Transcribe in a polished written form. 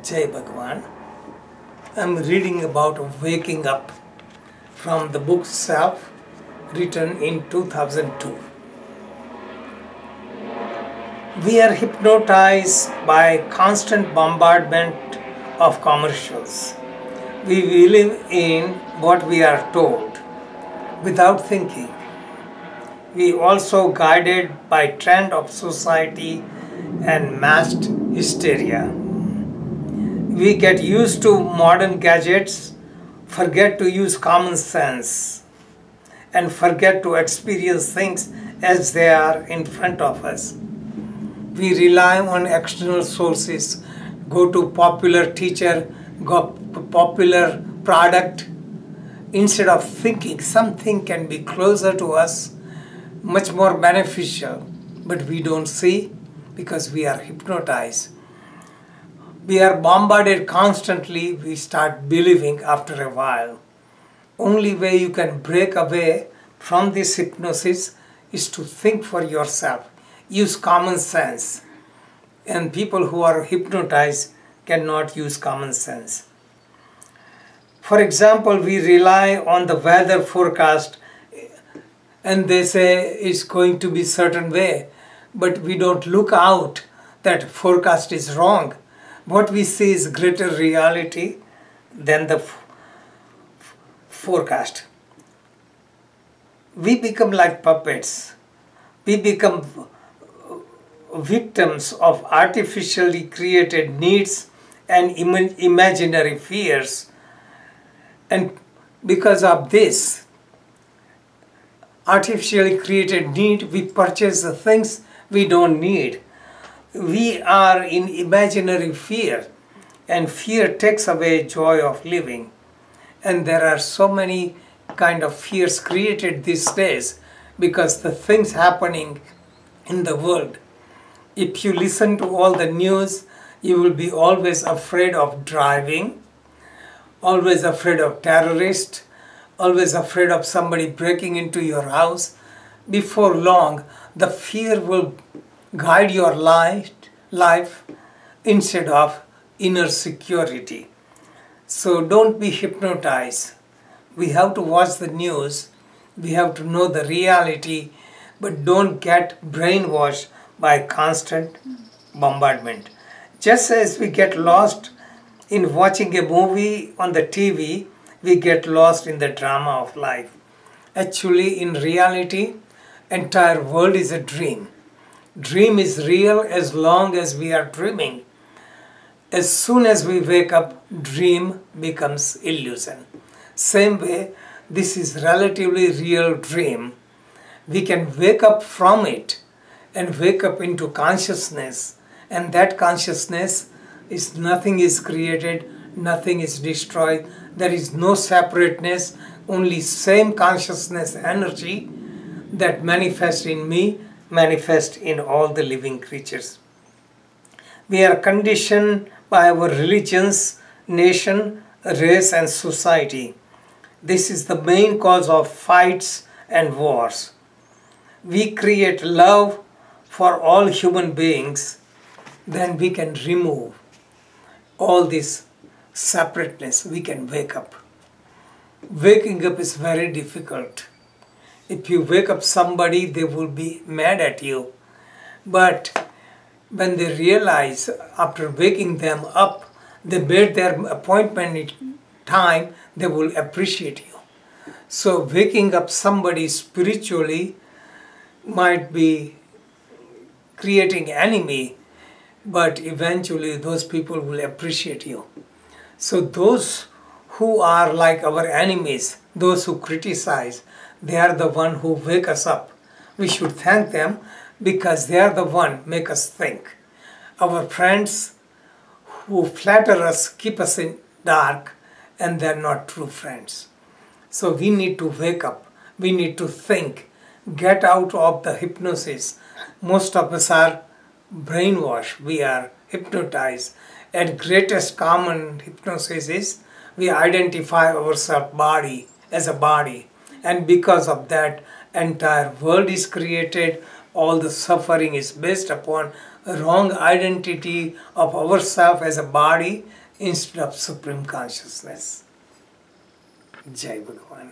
Jai Bhagwan. I'm reading about waking up from the book Self, written in 2002. We are hypnotized by constant bombardment of commercials. We believe in what we are told without thinking. We also guided by trend of society and mass hysteria. We get used to modern gadgets, forget to use common sense, and forget to experience things as they are in front of us. We rely on external sources, go to popular teacher, go to popular product, instead of thinking something can be closer to us, much more beneficial, but we don't see because we are hypnotized. We are bombarded constantly, we start believing after a while. Only way you can break away from this hypnosis is to think for yourself. Use common sense. And people who are hypnotized cannot use common sense. For example, we rely on the weather forecast and they say it's going to be certain way, but we don't look out that forecast is wrong. What we see is greater reality than the forecast. We become like puppets. We become victims of artificially created needs and imaginary fears. And because of this artificially created need, we purchase the things we don't need. We are in imaginary fear, and fear takes away joy of living. And there are so many kind of fears created these days because the things happening in the world. If you listen to all the news, you will be always afraid of driving, always afraid of terrorists, always afraid of somebody breaking into your house. Before long, the fear will guide your life instead of inner security. So don't be hypnotized. We have to watch the news, we have to know the reality, but don't get brainwashed by constant bombardment. Just as we get lost in watching a movie on the TV, we get lost in the drama of life. Actually, in reality, entire world is a dream. Dream is real as long as we are dreaming. As soon as we wake up, dream becomes illusion. Same way, this is relatively real dream. We can wake up from it and wake up into consciousness, and that consciousness is nothing is created, nothing is destroyed. There is no separateness, only same consciousness energy that manifests in me, manifest in all the living creatures. We are conditioned by our religions, nation, race and society. This is the main cause of fights and wars. We create love for all human beings, then we can remove all this separateness, we can wake up. Waking up is very difficult. If you wake up somebody, they will be mad at you. But when they realize after waking them up, they made their appointment in time, they will appreciate you. So waking up somebody spiritually might be creating enemy, but eventually those people will appreciate you. So those who are like our enemies, those who criticize, they are the one who wake us up. We should thank them because they are the one make us think. Our friends who flatter us keep us in dark, and they are not true friends. So we need to wake up. We need to think. Get out of the hypnosis. Most of us are brainwashed. We are hypnotized. And greatest common hypnosis is we identify ourselves body as a body. And because of that, entire world is created. All the suffering is based upon a wrong identity of ourself as a body instead of Supreme Consciousness. Jai Bhagavan.